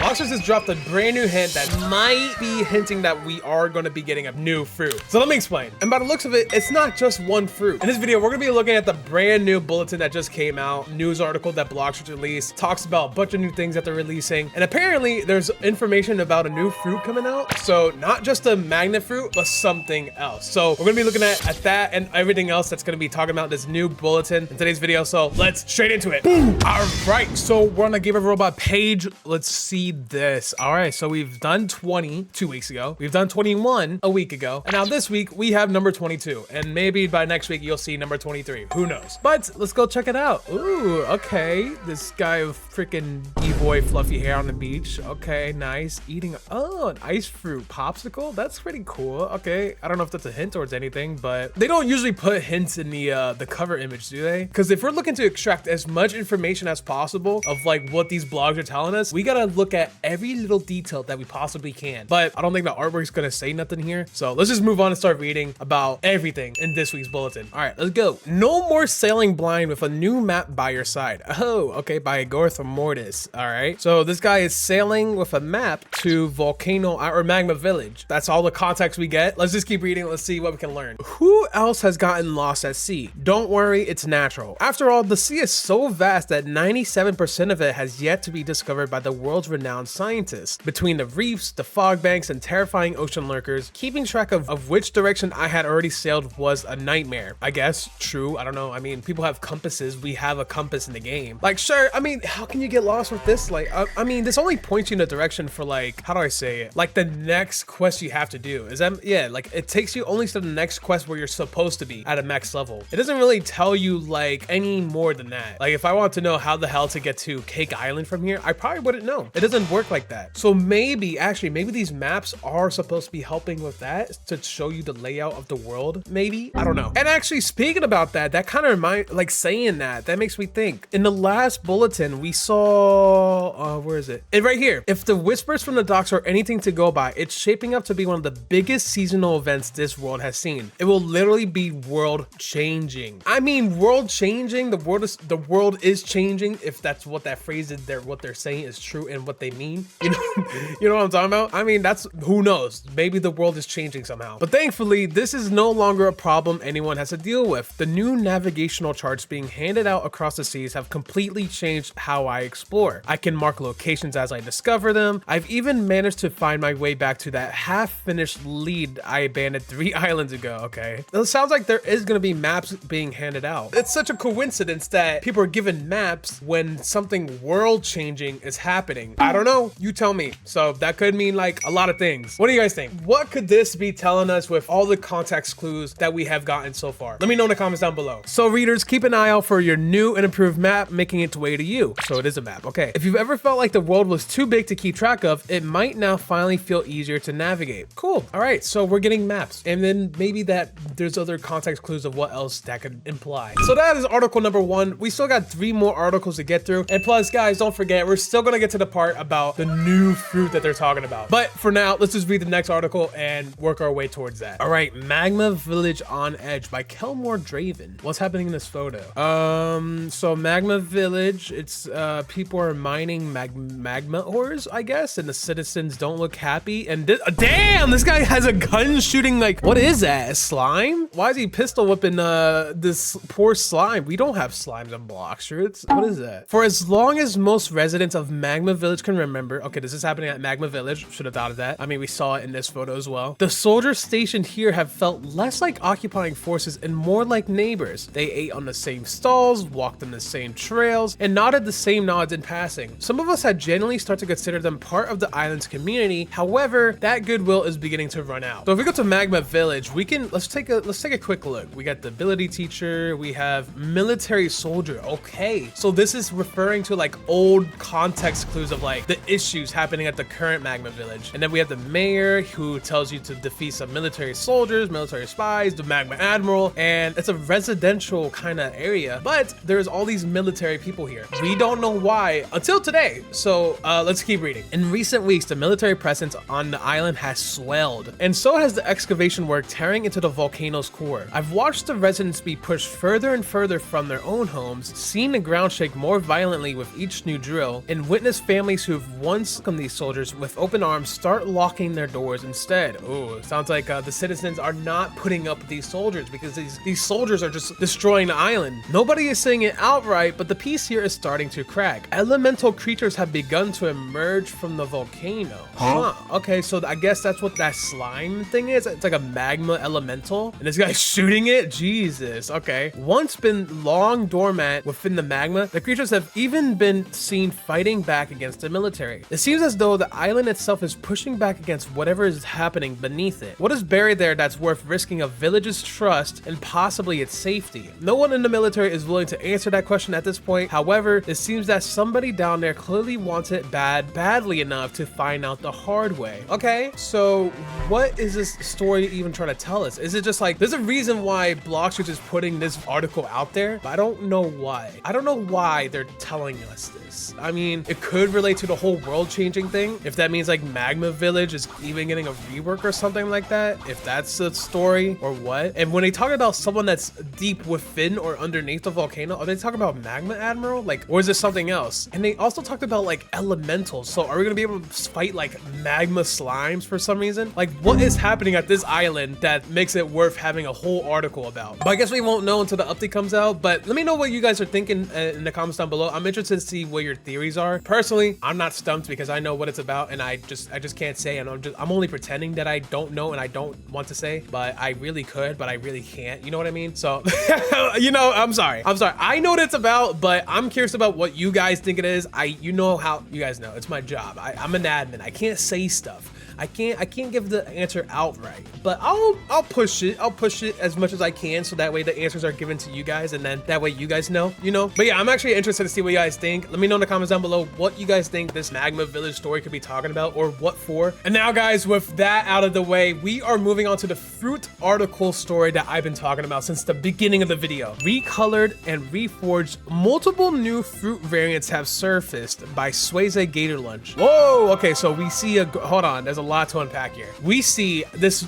Blox just dropped a brand new hint that might be hinting that we are going to be getting a new fruit. So let me explain. And by the looks of it, it's not just one fruit. In this video, we're going to be looking at the brand new bulletin that just came out, news article that Blox just released, talks about a bunch of new things that they're releasing. And apparently there's information about a new fruit coming out. So not just a magnet fruit, but something else. So we're going to be looking at that and everything else that's going to be talking about this new bulletin in today's video. So let's straight into it. Boom. All right. So we're on the Game of Robot page. Let's see this. All right. So we've done 20 2 weeks ago. We've done 21 a week ago. And now this week we have number 22. And maybe by next week you'll see number 23. Who knows? But let's go check it out. Ooh, okay. This guy with freaking D-boy fluffy hair on the beach. Okay, nice. Eating, oh, an ice fruit popsicle. That's pretty cool. Okay. I don't know if that's a hint towards anything, but they don't usually put hints in the cover image, do they? Because if we're looking to extract as much information as possible of like what these blogs are telling us, we gotta look at every little detail that we possibly can. But I don't think the artwork's gonna say nothing here. So let's just move on and start reading about everything in this week's bulletin. All right, let's go. No more sailing blind with a new map by your side. Oh, okay, by Gorth Mortis. All right. So this guy is sailing with a map to Volcano or Magma Village. That's all the context we get. Let's just keep reading. Let's see what we can learn. Who else has gotten lost at sea? Don't worry, it's natural. After all, the sea is so vast that 97% of it has yet to be discovered by the world's renowned scientists. Between the reefs, the fog banks, and terrifying ocean lurkers, keeping track of which direction I had already sailed was a nightmare. I guess, true, I don't know. I mean, people have compasses. We have a compass in the game. Like, sure, I mean, how can you get lost with this? Like, I mean, this only points you in a direction for like, how do I say it? Like the next quest you have to do. Is that, yeah, like it takes you only to the next quest where you're supposed to be at a max level. It doesn't really tell you like any more than that. Like if I want to know how the hell to get to Cake Island from here, I probably wouldn't know. It doesn't work like that. So maybe, actually, maybe these maps are supposed to be helping with that to show you the layout of the world. Maybe, I don't know. And actually speaking about that, that kind of reminds, like saying that makes me think. In the last bulletin, we saw, where is it? And right here, if the whispers from the docks are anything to go by, it's shaping up to be one of the biggest seasonal events this world has seen. It will literally be world changing. I mean, world changing, the world is changing, if that's what that phrase is, what they're saying is true and what they mean. You know, you know what I'm talking about? I mean, that's, who knows? Maybe the world is changing somehow. But thankfully, this is no longer a problem anyone has to deal with. The new navigational charts being handed out across the seas have completely changed how I explore. I can mark locations as I discover them. I've even managed to find my way back to that half-finished lead I abandoned 3 islands ago. Okay. It sounds like there is going to be maps being handed out. It's such a coincidence that people are given maps when something world-changing is happening. I don't know. You tell me. So that could mean like a lot of things. What do you guys think? What could this be telling us with all the context clues that we have gotten so far? Let me know in the comments down below. So readers, keep an eye out for your new and improved map making its way to you. So it is a map. Okay. If you've ever felt like the world was too big to keep track of, it might now finally feel easier to navigate. Cool. All right. So we're getting maps, and then maybe that there's other context clues of what else that could imply. So that is article number 1. We still got 3 more articles to get through. And plus, guys, don't forget, we're still going to get to the part about the new fruit that they're talking about. But for now, let's just read the next article and work our way towards that. All right. Magma Village on Edge by Kelmore Draven. What's happening in this photo? So Magma Village, it's people are mining magma ores, I guess, and the citizens don't look happy. And damn, this guy has a gun shooting, like, what is that? A slime? Why is he pistol whipping this poor slime? We don't have slimes on Blox shirts. What is that? For as long as most residents of Magma Village can remember, okay, this is happening at Magma Village. Should have thought of that. I mean, we saw it in this photo as well. The soldiers stationed here have felt less like occupying forces and more like neighbors. They ate on the same stalls, walked on the same trails, and nodded the same nods in passing. Some of us had genuinely started to consider them part of the island's community. However, that goodwill is beginning to run out. So if we go to Magma Village, we can, let's take a quick look. We got the ability teacher, we have military soldier. Okay, so this is referring to like old context clues of like the issues happening at the current Magma Village. And then we have the mayor who tells you to defeat some military soldiers, military spies, the Magma Admiral, and it's a residential kind of area, but there's all these military people here. We don't know why until today. So let's keep reading. In recent weeks, the military presence on the island has swelled, and so has the excavation work tearing into the volcano's core. I've watched the residents be pushed further and further from their own homes, seen the ground shake more violently with each new drill, and witnessed families who move once these soldiers with open arms start locking their doors instead. Oh, sounds like the citizens are not putting up with these soldiers because these soldiers are just destroying the island. Nobody is saying it outright, but the peace here is starting to crack. Elemental creatures have begun to emerge from the volcano. Huh? Okay, so I guess that's what that slime thing is. It's like a magma elemental, and this guy's shooting it. Jesus. Okay. Once been long dormant within the magma, the creatures have even been seen fighting back against the military. It seems as though the island itself is pushing back against whatever is happening beneath it. What is buried there that's worth risking a village's trust and possibly its safety? No one in the military is willing to answer that question at this point. However, it seems that somebody down there clearly wants it badly enough to find out the hard way. Okay, so what is this story even trying to tell us? Is it just like, there's a reason why Blox is just putting this article out there, but I don't know why. I don't know why they're telling us this. I mean, it could relate to the whole world changing thing. If that means like Magma Village is even getting a rework or something like that, if that's the story or what. And when they talk about someone that's deep within or underneath the volcano, are they talking about Magma Admiral? Like, or is it something else? And they also talked about like elementals. So are we gonna be able to fight like magma slimes for some reason? Like, what is happening at this island that makes it worth having a whole article about? But I guess we won't know until the update comes out. But let me know what you guys are thinking in the comments down below. I'm interested to see what your theories are. Personally, I'm not stumped because I know what it's about, and I just can't say, and I'm only pretending that I don't know and I don't want to say, but I really could, but I really can't. You know what I mean? So, you know, I'm sorry. I know what it's about, but I'm curious about what you guys think it is. You know how you guys know it's my job. I'm an admin. I can't say stuff. I can't give the answer outright, but I'll push it. I'll push it as much as I can, so that way the answers are given to you guys, and then that way you guys know, you know. But yeah, I'm actually interested to see what you guys think. Let me know in the comments down below what you guys think this Magma Village story could be talking about, or what for. And now, guys, with that out of the way, we are moving on to the fruit article story that I've been talking about since the beginning of the video. Recolored and reforged, multiple new fruit variants have surfaced by Swayze Gator Lunch. Whoa, okay, so we see hold on, there's a lot to unpack here. We see this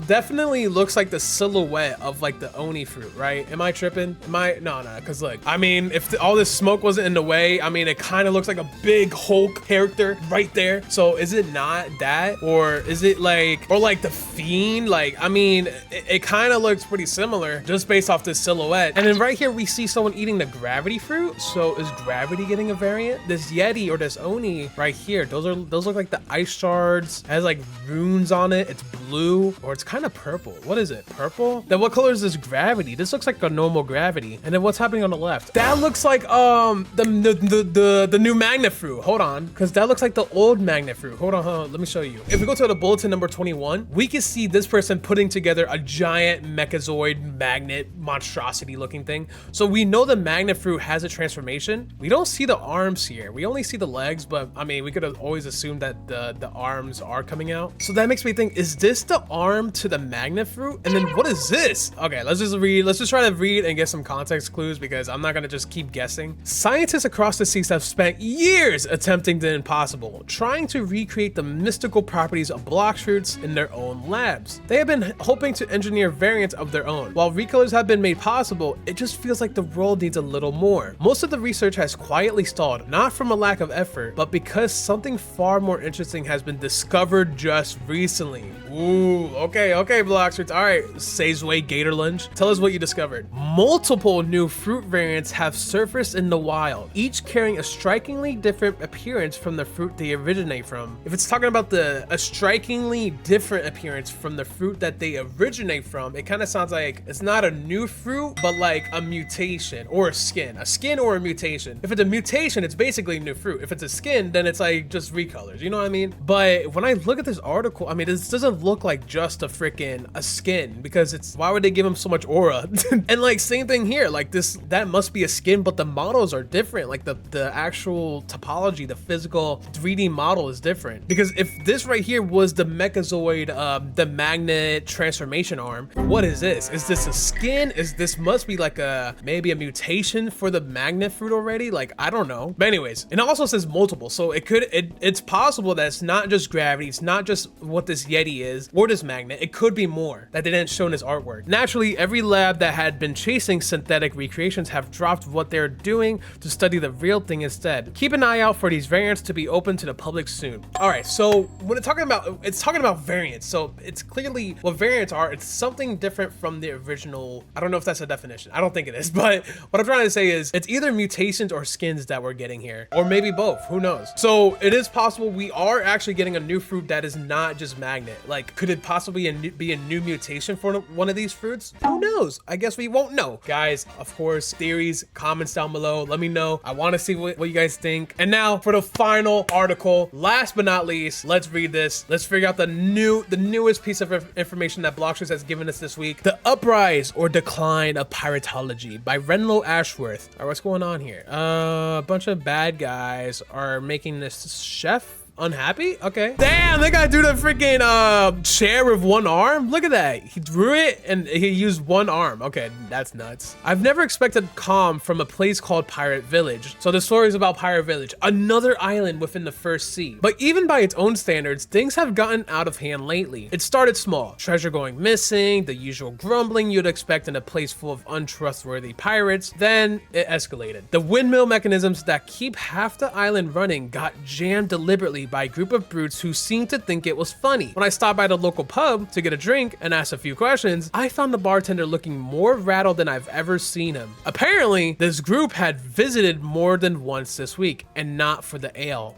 definitely looks like the silhouette of like the Oni fruit, right? Am I tripping? No, because look, I mean, if all this smoke wasn't in the way, I mean, it kind of looks like a big Hulk character right there. So is it not that, or is it like, or like the Fiend? Like, I mean, it kind of looks pretty similar just based off this silhouette. And then right here we see someone eating the gravity fruit. So is gravity getting a variant? This Yeti or this Oni right here, those look like the ice shards. It has like runes on it. It's blue, or it's kind of purple. What is it? Purple? Then what color is this gravity? This looks like a normal gravity. And then what's happening on the left? That looks like the new magnet fruit. Hold on, because that looks like the old magnet fruit. Hold on, let me show you. If we go to the bulletin number 21, we can see this person putting together a giant mechazoid magnet monstrosity looking thing. So we know the magnet fruit has a transformation. We don't see the arms here. We only see the legs, but I mean, we could have always assumed that the arms are coming out. So that makes me think, is this the arm to the magnet fruit? And then what is this? Okay, let's just try to read and get some context clues, because I'm not gonna just keep guessing. Scientists across the seas have spent years attempting the impossible, trying to recreate the mystical properties of Blox fruits in their own labs. They have been hoping to engineer variants of their own. While recolors have been made possible, it just feels like the world needs a little more. Most of the research has quietly stalled, not from a lack of effort, but because something far more interesting has been discovered just recently. Ooh, okay, Blox fruits. All right, Swayze Gator Lunch, tell us what you discovered. Multiple new fruit variants have surfaced in the wild, each carrying a strikingly different appearance from the fruit they originate from. If it's talking about a strikingly different appearance from the fruit that they originate from, it kind of sounds like it's not a new fruit, but like a mutation or a skin or a mutation. If it's a mutation, it's basically new fruit. If it's a skin, then it's like just recolors, you know what I mean? But when I look at this article, I mean, this doesn't look like just a skin, because why would they give him so much aura? And like, same thing here, like that must be a skin, but the models are different. Like the actual topology, the physical 3D model is different. Because if this right here was the mechazoid, the magnet transformation arm, what is this? Is this a skin? This must be like maybe a mutation for the magnet fruit already? Like, I don't know. But anyways, it also says multiple, so it's possible that it's not just gravity, bodies, not just what this Yeti is or this magnet. It could be more that they didn't show in his artwork. Naturally, every lab that had been chasing synthetic recreations have dropped what they're doing to study the real thing instead. Keep an eye out for these variants to be open to the public soon. All right, so when it's talking about variants, so it's clearly what variants are. It's something different from the original. I don't know if that's a definition. I don't think it is, but what I'm trying to say is it's either mutations or skins that we're getting here, or maybe both. Who knows? So it is possible we are actually getting a new fruit that is not just magnet. Like, could it possibly be a new mutation for one of these fruits? Who knows? I guess we won't know. Guys, of course, theories, comments down below. Let me know. I want to see what you guys think. And now for the final article, last but not least, let's read this. Let's figure out the newest piece of information that Blox has given us this week. The Uprise or Decline of Piratology by Renlo Ashworth. All right, what's going on here? A bunch of bad guys are making this chef unhappy. Okay, damn, they gotta do the freaking chair with one arm. Look at that. He drew it and he used one arm. Okay, that's nuts. I've never expected calm from a place called Pirate Village. So the story is about Pirate Village, another island within the First Sea. But even by its own standards, things have gotten out of hand lately. It started small, treasure going missing, the usual grumbling you'd expect in a place full of untrustworthy pirates. Then it escalated. The windmill mechanisms that keep half the island running got jammed deliberately by a group of brutes who seemed to think it was funny. When I stopped by the local pub to get a drink and asked a few questions, I found the bartender looking more rattled than I've ever seen him. Apparently, this group had visited more than once this week, and not for the ale.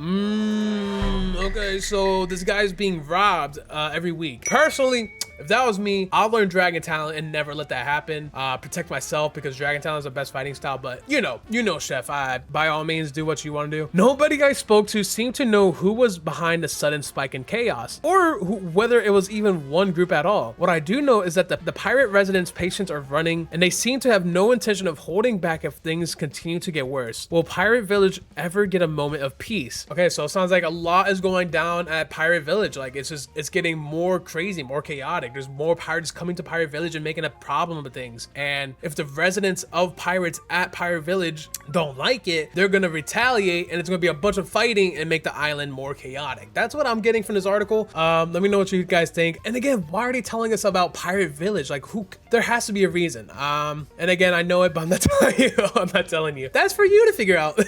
Okay, so this guy's being robbed every week. Personally, if that was me, I'll learn Dragon Talent and never let that happen. Protect myself because Dragon Talent is the best fighting style, but you know, Chef, by all means, do what you want to do. Nobody I spoke to seemed to know who was behind the sudden spike in chaos, or whether it was even one group at all. What I do know is that the pirate residents' patience are running, and they seem to have no intention of holding back if things continue to get worse. Will Pirate Village ever get a moment of peace? Okay, so it sounds like a lot is going down at Pirate Village. Like, it's getting more crazy, more chaotic. There's more pirates coming to Pirate Village and making a problem of things. And if the residents of pirates at Pirate Village don't like it, they're gonna retaliate, and it's gonna be a bunch of fighting and make the island more chaotic. That's what I'm getting from this article. Let me know what you guys think. And again, why are they telling us about Pirate Village? Like, there has to be a reason. And again, I know it, but I'm not telling you. I'm not telling you. That's for you to figure out.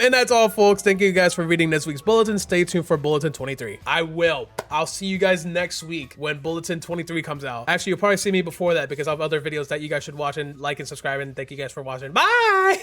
And that's all, folks. Thank you guys for reading this week's bulletin. Stay tuned for Bulletin 23. I'll see you guys next week when Bulletin 23 comes out. Actually, you'll probably see me before that because I have other videos that you guys should watch and like and subscribe, and thank you guys for watching. Bye.